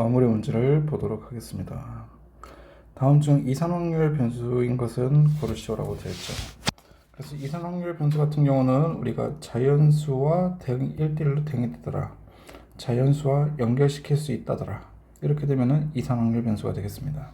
마무리 문제를 보도록 하겠습니다. 다음 중 이산확률 변수인 것은 고르시오라고 되어 있죠. 그래서 이산확률 변수 같은 경우는 우리가 자연수와 1대1로 대응이 되더라, 자연수와 연결시킬 수 있다더라, 이렇게 되면은 이산확률 변수가 되겠습니다.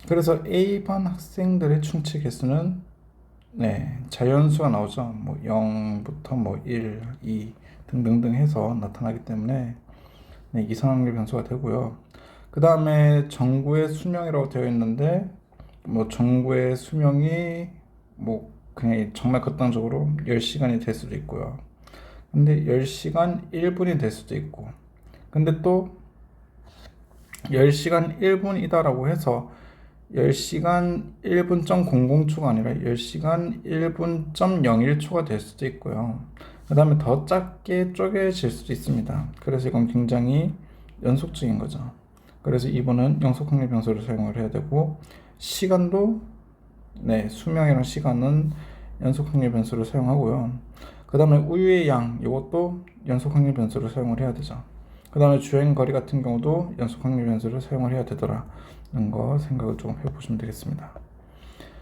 그래서 A반 학생들의 충치 개수는 자연수가 나오죠. 뭐 0부터 뭐 1, 2 등등등 해서 나타나기 때문에 이산확률 변수가 되고요. 그 다음에 정구의 수명이라고 되어 있는데, 뭐 정구의 수명이 뭐 그냥 정말 극단적으로 10시간이 될 수도 있고요. 근데 10시간 1분이 될 수도 있고, 근데 또 10시간 1분이다라고 해서 10시간 1분.00초가 아니라 10시간 1분.01초가 될 수도 있고요. 그 다음에 더 작게 쪼개질 수도 있습니다. 그래서 이건 굉장히 연속적인 거죠. 그래서 2번은 영속확률 변수를 사용을 해야 되고, 시간도 수명이랑 시간은 연속확률 변수를 사용하고요. 그 다음에 우유의 양, 이것도 연속확률 변수를 사용을 해야 되죠. 그 다음에 주행거리 같은 경우도 연속확률 변수를 사용을 해야 되더라는 거 생각을 좀 해보시면 되겠습니다.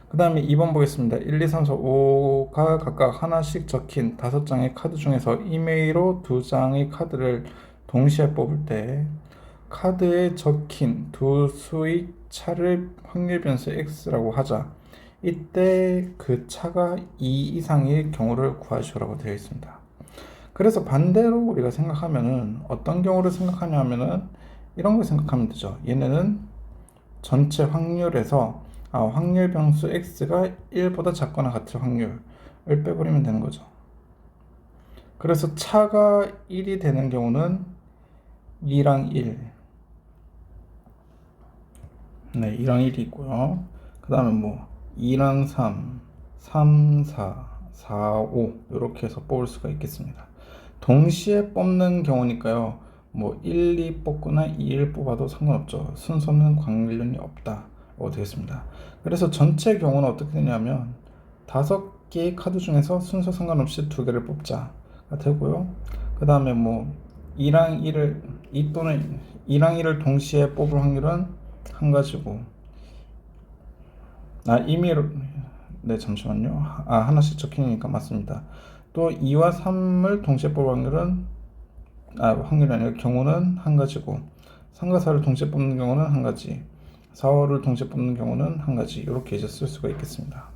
그 다음에 2번 보겠습니다. 1, 2, 3, 4, 5가 각각 하나씩 적힌 5장의 카드 중에서 이메일로 2장의 카드를 동시에 뽑을 때 카드에 적힌 두 수의 차를 확률 변수 x라고 하자. 이때 그 차가 2 이상의 경우를 구하시오라고 되어 있습니다. 그래서 반대로 우리가 생각하면은 어떤 경우를 생각하냐 하면은 이런 걸 생각하면 되죠. 얘네는 전체 확률에서 확률 변수 x가 1보다 작거나 같을 확률을 빼버리면 되는 거죠. 그래서 차가 1이 되는 경우는 2랑 1, 2랑 1이 있고요. 그 다음에 뭐 2랑 3, 3, 4, 4, 5 이렇게 해서 뽑을 수가 있겠습니다. 동시에 뽑는 경우니까요, 뭐 1, 2 뽑거나 2, 1 뽑아도 상관없죠. 순서는 관련이 없다고 되겠습니다. 그래서 전체 경우는 어떻게 되냐면 5개의 카드 중에서 순서 상관없이 2개를 뽑자가 되고요. 그 다음에 뭐 2랑 1을 2 또는 2랑 1을 동시에 뽑을 확률은 한 가지고, 이미 잠시만요. 하나씩 적히니까 맞습니다. 또 2와 3을 동시에 뽑을 확률은 확률이 아니라 경우는 한 가지고, 3과 4를 동시에 뽑는 경우는 한 가지, 4, 5를 동시에 뽑는 경우는 한 가지, 이렇게 이제 쓸 수가 있겠습니다.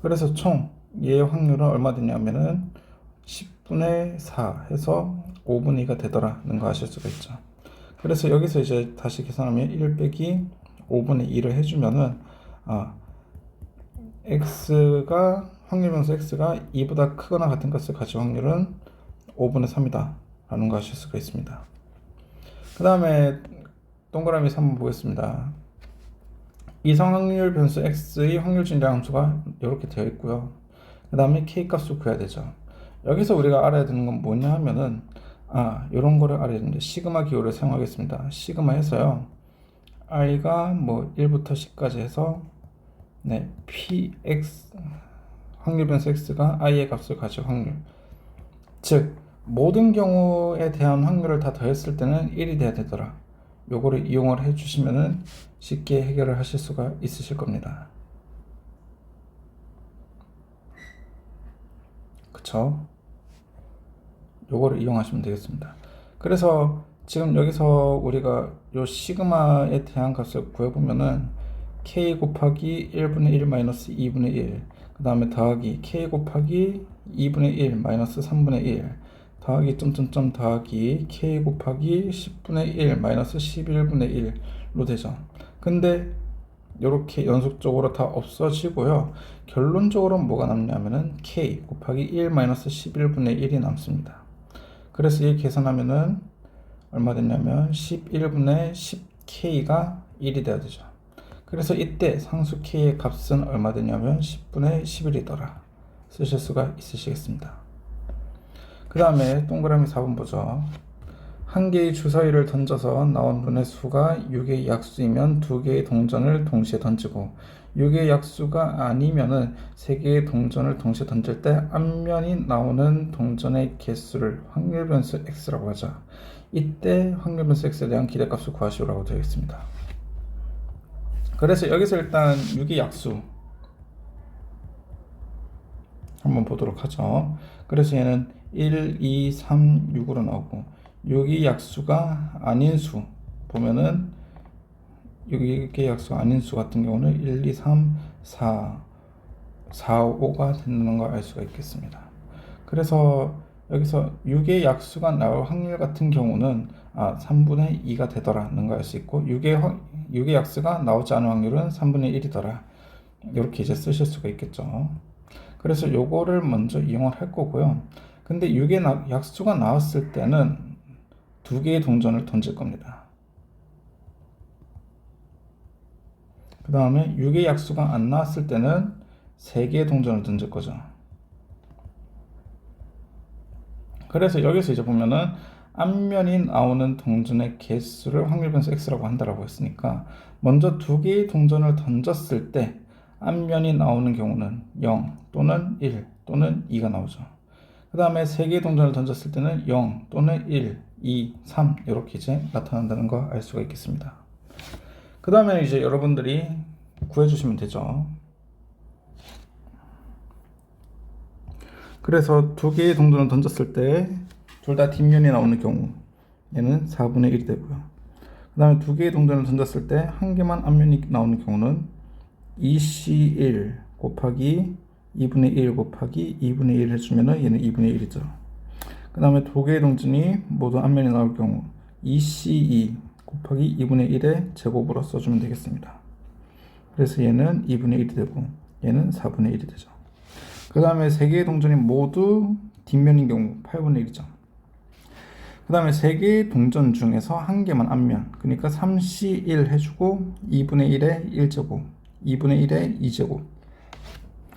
그래서 총 얘의 확률은 얼마 되냐면은 10분의 4 해서 5분의 2가 되더라는 거 아실 수가 있죠. 그래서 여기서 이제 다시 계산하면 1 빼기 5분의 2를 해주면은 x가 확률 변수 x가 2보다 크거나 같은 것을 가질 확률은 5분의 3이다 라는 거 아실 수가 있습니다. 그 다음에 동그라미 3번 보겠습니다. 이상 확률 변수 x의 확률 증량 함수가 이렇게 되어 있고요. 그 다음에 k 값을 구해야 되죠. 여기서 우리가 알아야 되는 건 뭐냐 하면은 이런 거를 알아야 되는데, 시그마 기호를 사용하겠습니다. 시그마 해서요, i가 뭐 1부터 10까지 해서 px 확률 변수 x가 i의 값을 가질 확률, 즉 모든 경우에 대한 확률을 다 더했을 때는 1이 돼야 되더라. 요거를 이용을 해주시면은 쉽게 해결을 하실 수가 있으실 겁니다. 그쵸? 요거를 이용하시면 되겠습니다. 그래서 지금 여기서 우리가 요 시그마에 대한 값을 구해보면은 k 곱하기 1분의 1 마이너스 2분의 1, 그 다음에 더하기 k 곱하기 2분의 1 마이너스 3분의 1 더하기 점점점 더하기 k 곱하기 10분의 1 마이너스 11분의 1로 되죠. 근데 이렇게 연속적으로 다 없어지고요, 결론적으로 뭐가 남냐면은 k 곱하기 1 마이너스 11분의 1이 남습니다. 그래서 이 계산하면은 얼마 됐냐면 11분의 10k가 1이 돼야 되죠. 그래서 이때 상수 k의 값은 얼마 되냐면 10분의 11이더라 쓰실 수가 있으시겠습니다. 그 다음에 동그라미 4번 보죠. 한 개의 주사위를 던져서 나온 run의 수가 6개의 약수이면 2개의 동전을 동시에 던지고, 6개의 약수가 아니면은 3개의 동전을 동시에 던질 때 앞면이 나오는 동전의 개수를 확률 변수 x라고 하자. 이때 확률 변수 x에 대한 기대값을 구하시오라고 되어 있습니다. 그래서 여기서 일단 6의 약수 한번 보도록 하죠. 그래서 얘는 1, 2, 3, 6으로 나오고 6의 약수가 아닌 수 보면은 6의 약수가 아닌 수 같은 경우는 1, 2, 3, 4, 5가 되는 걸 알 수가 있겠습니다. 그래서 여기서 6의 약수가 나올 확률 같은 경우는 3분의 2가 되더라는 걸 알 수 있고 6의 약수가 나오지 않은 확률은 3분의 1이더라. 이렇게 이제 쓰실 수가 있겠죠. 그래서 요거를 먼저 이용을 할 거고요. 근데 6의 약수가 나왔을 때는 2개의 동전을 던질 겁니다. 그 다음에 6의 약수가 안 나왔을 때는 3개의 동전을 던질 거죠. 그래서 여기서 이제 보면은 앞면이 나오는 동전의 개수를 확률 변수 x라고 한다라고 했으니까 먼저 2개의 동전을 던졌을 때 앞면이 나오는 경우는 0 또는 1 또는 2가 나오죠. 그 다음에 3개의 동전을 던졌을 때는 0 또는 1, 2, 3 이렇게 이제 나타난다는 거 알 수가 있겠습니다. 그 다음에 이제 여러분들이 구해주시면 되죠. 그래서 2개의 동전을 던졌을 때 둘 다 뒷면이 나오는 경우 얘는 4분의 1이 되고요. 그 다음에 2개의 동전을 던졌을 때 한 개만 앞면이 나오는 경우는 2C1 곱하기 2분의 1 곱하기 2분의 1 해주면 얘는 2분의 1이죠. 그 다음에 2개의 동전이 모두 앞면이 나올 경우 2C2 곱하기 2분의 1의 제곱으로 써주면 되겠습니다. 그래서 얘는 2분의 1이 되고 얘는 4분의 1이 되죠. 그 다음에 3개의 동전이 모두 뒷면인 경우 8분의 1이죠. 그 다음에 3개의 동전 중에서 한 개만 앞면, 그러니까 3C1 해주고 2분의 1의 1제곱, 2분의 1의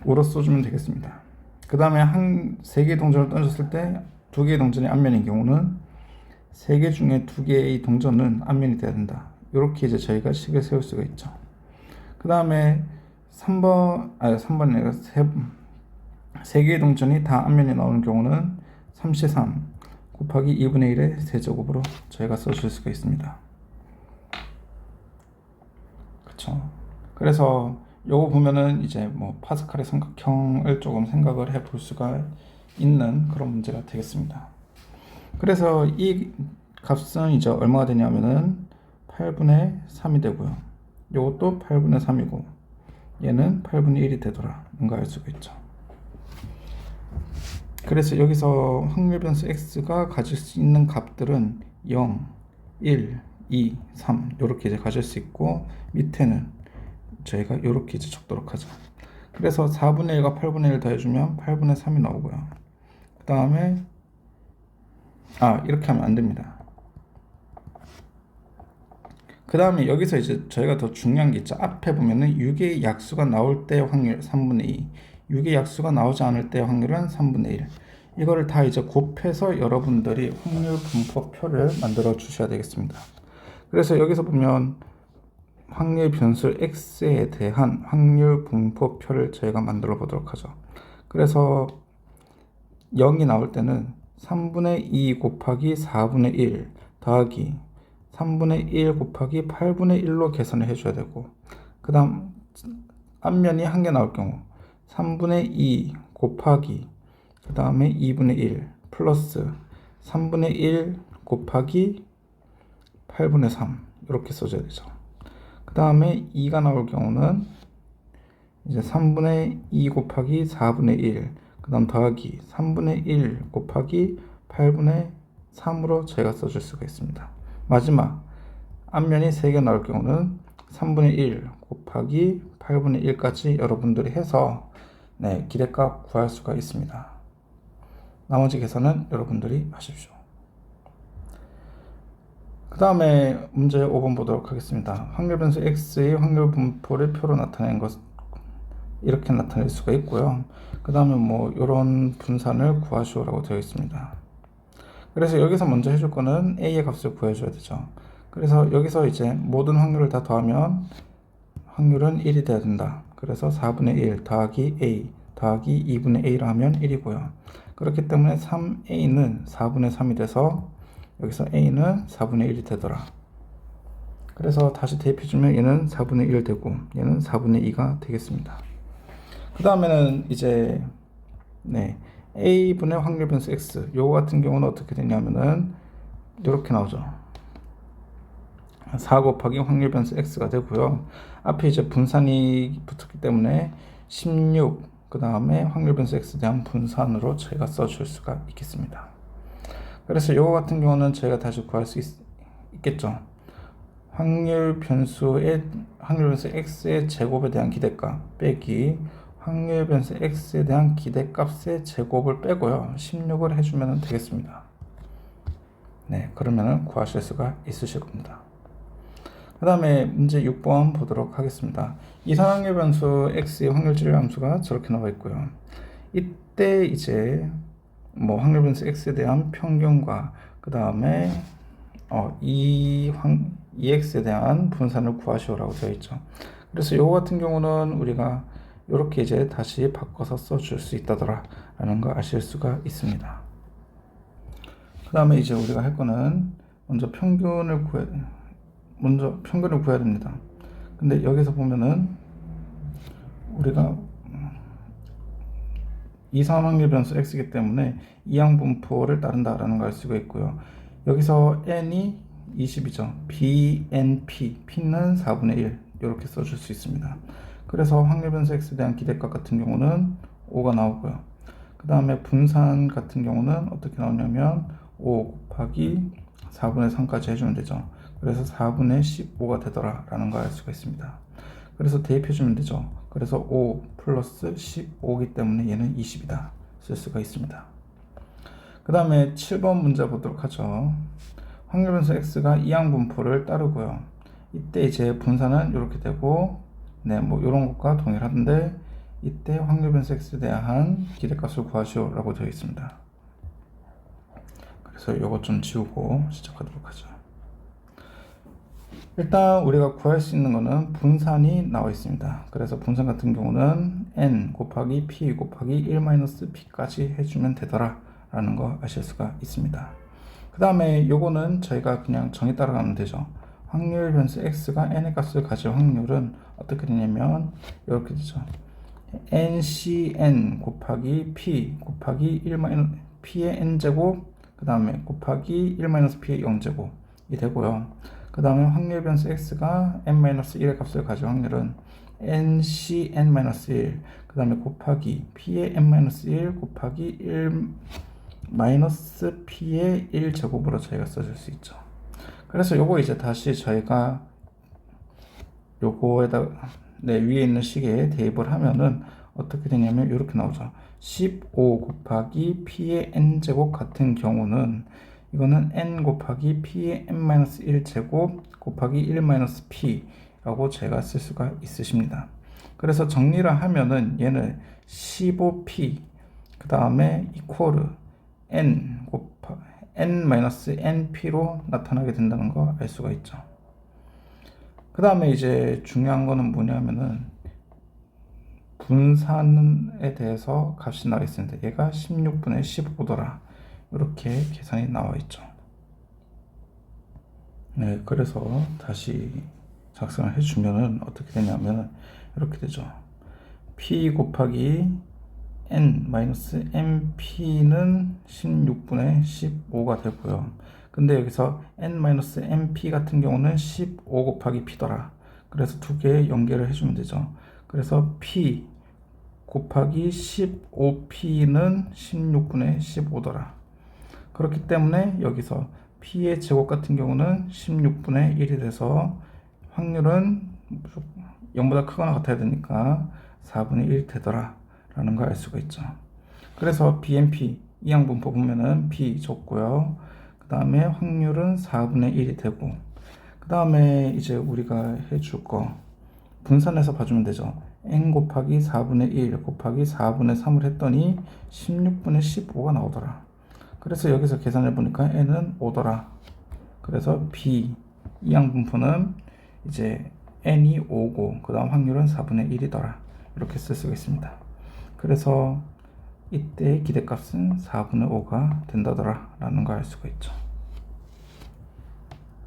2제곱으로 써주면 되겠습니다. 그 다음에 3개의 동전을 던졌을 때 2개의 동전이 앞면인 경우는 3개 중에 2개의 동전은 앞면이 돼야 된다. 이렇게 이제 저희가 식을 세울 수가 있죠. 그 다음에 3번이 아니라 3개의 동전이 다 앞면이 나오는 경우는 3C3 곱하기 2분의 1의 세제곱으로 저희가 써줄 수가 있습니다. 그쵸. 그래서 요거 보면은 이제 뭐 파스칼의 삼각형을 조금 생각을 해 볼 수가 있는 그런 문제가 되겠습니다. 그래서 이 값은 이제 얼마가 되냐면은 8분의 3이 되고요. 요것도 8분의 3이고 얘는 8분의 1이 되더라는 걸 알 수가 있죠. 그래서 여기서 확률 변수 x가 가질 수 있는 값들은 0, 1, 2, 3 이렇게 이제 가질 수 있고 밑에는 저희가 이렇게 이제 적도록 하죠. 그래서 4분의 1과 8분의 1 더해주면 8분의 3이 나오고요. 그 다음에 이렇게 하면 안 됩니다. 그 다음에 여기서 이제 저희가 더 중요한 게 있죠. 앞에 보면은 6의 약수가 나올 때의 확률 3분의 2, 6의 약수가 나오지 않을 때의 확률은 3분의 1. 이거를 다 이제 곱해서 여러분들이 확률 분포표를 만들어 주셔야 되겠습니다. 그래서 여기서 보면 확률 변수 x에 대한 확률 분포표를 저희가 만들어 보도록 하죠. 그래서 0이 나올 때는 3분의 2 곱하기 4분의 1 더하기 3분의 1 곱하기 8분의 1로 계산을 해줘야 되고, 그 다음 앞면이 한 개 나올 경우 3분의 2 곱하기 그 다음에 2분의 1 플러스 3분의 1 곱하기 8분의 3 이렇게 써줘야 되죠. 그 다음에 2가 나올 경우는 이제 3분의 2 곱하기 4분의 1 그 다음 더하기 3분의 1 곱하기 8분의 3으로 저희가 써줄 수가 있습니다. 마지막 앞면이 3개 나올 경우는 3분의 1 곱하기 8분의 1까지 여러분들이 해서 기대값 구할 수가 있습니다. 나머지 계산은 여러분들이 하십시오. 그 다음에 문제 5번 보도록 하겠습니다. 확률 변수 x의 확률 분포를 표로 나타낸 것 이렇게 나타낼 수가 있고요. 그 다음에 뭐 이런 분산을 구하시오라고 되어 있습니다. 그래서 여기서 먼저 해줄 거는 a의 값을 구해줘야 되죠. 그래서 여기서 이제 모든 확률을 다 더하면 확률은 1이 돼야 된다. 그래서 4분의 1 더하기 a 더하기 2분의 a를 하면 1이고요. 그렇기 때문에 3a는 4분의 3이 돼서 여기서 A는 4분의 1이 되더라. 그래서 다시 대입해주면 얘는 4분의 1 되고 얘는 4분의 2가 되겠습니다. 그 다음에는 이제 A분의 확률 변수 X, 요거 같은 경우는 어떻게 되냐면은 이렇게 나오죠. 4 곱하기 확률 변수 X가 되고요. 앞에 이제 분산이 붙었기 때문에 16, 그 다음에 확률 변수 X에 대한 분산으로 저희가 써줄 수가 있겠습니다. 그래서 요거 같은 경우는 저희가 다시 구할 수 있겠죠. 확률 변수 X의 제곱에 대한 기대값 빼기 확률 변수 X에 대한 기대값의 제곱을 빼고요. 16을 해주면 되겠습니다. 그러면 구하실 수가 있으실 겁니다. 그 다음에 문제 6번 보도록 하겠습니다. 이산확률 변수 X의 확률질 함수가 저렇게 나와 있고요. 이때 이제 확률 변수 X에 대한 평균과 그 다음에 EX에 대한 분산을 구하시오라고 되어 있죠. 그래서 이거 같은 경우는 우리가 이렇게 이제 다시 바꿔서 써줄 수 있다더라 라는 거 아실 수가 있습니다. 그 다음에 이제 우리가 할 거는 먼저 평균을 구해야 됩니다. 근데 여기서 보면은 우리가 이산확률 변수 X이기 때문에 이항분포를 따른다라는 걸 알 수가 있고요. 여기서 N이 20이죠. BNP, P는 4분의 1 이렇게 써줄 수 있습니다. 그래서 확률 변수 X에 대한 기대값 같은 경우는 5가 나오고요. 그 다음에 분산 같은 경우는 어떻게 나오냐면 5 곱하기 4분의 3까지 해주면 되죠. 그래서 4분의 15가 되더라 라는 걸 알 수가 있습니다. 그래서 대입해주면 되죠. 그래서 5 플러스 15이기 때문에 얘는 20이다 쓸 수가 있습니다. 그 다음에 7번 문제 보도록 하죠. 확률 변수 X가 이항분포를 따르고요. 이때 이제 분산은 이렇게 되고 이런 것과 동일한데 이때 확률 변수 X에 대한 기대값을 구하시오 라고 되어 있습니다. 그래서 이것 좀 지우고 시작하도록 하죠. 일단 우리가 구할 수 있는 거는 분산이 나와 있습니다. 그래서 분산 같은 경우는 N 곱하기 P 곱하기 1-P까지 해주면 되더라 라는 거 아실 수가 있습니다. 그 다음에 요거는 저희가 그냥 정의 따라가면 되죠. 확률 변수 X가 N의 값을 가질 확률은 어떻게 되냐면 이렇게 되죠. NCN 곱하기 P 곱하기 1-P의 N제곱 그 다음에 곱하기 1-P의 0제곱이 되고요. 그 다음에 확률 변수 X가 N-1의 값을 가질 확률은 NCN-1 그 다음에 곱하기 P의 N-1 곱하기 1-P의 1제곱으로 저희가 써줄 수 있죠. 그래서 요거 이제 다시 저희가 요거에다 위에 있는 식에 대입을 하면은 어떻게 되냐면 이렇게 나오죠. 15 곱하기 P의 N제곱 같은 경우는 이거는 N 곱하기 P의 N-1 제곱 곱하기 1-P라고 제가 쓸 수가 있으십니다. 그래서 정리를 하면은 얘는 15P 그 다음에 이퀄 N 곱하기 N-NP로 나타나게 된다는 거 알 수가 있죠. 그 다음에 이제 중요한 거는 뭐냐면은 분산에 대해서 값이 나와 있습니다. 얘가 16분의 15더라. 이렇게 계산이 나와 있죠. 그래서 다시 작성을 해주면은 어떻게 되냐면 이렇게 되죠. P 곱하기 N-NP는 16분의 15가 되고요. 근데 여기서 N-NP 같은 경우는 15 곱하기 P더라. 그래서 두 개 연결을 해주면 되죠. 그래서 P 곱하기 15P는 16분의 15더라. 그렇기 때문에 여기서 P의 제곱 같은 경우는 16분의 1이 돼서 확률은 0보다 크거나 같아야 되니까 4분의 1 되더라 라는 걸 알 수가 있죠. 그래서 BNP 이항분포 보면은 P 줬고요. 그 다음에 확률은 4분의 1이 되고 그 다음에 이제 우리가 해줄 거 분산해서 봐주면 되죠. N 곱하기 4분의 1 곱하기 4분의 3을 했더니 16분의 15가 나오더라. 그래서 여기서 계산해 보니까 N은 5더라. 그래서 B 이항분포는 이제 N이 5고 그 다음 확률은 4분의 1이더라. 이렇게 쓸 수가 있습니다. 그래서 이때 기대값은 4분의 5가 된다더라 라는 걸 알 수가 있죠.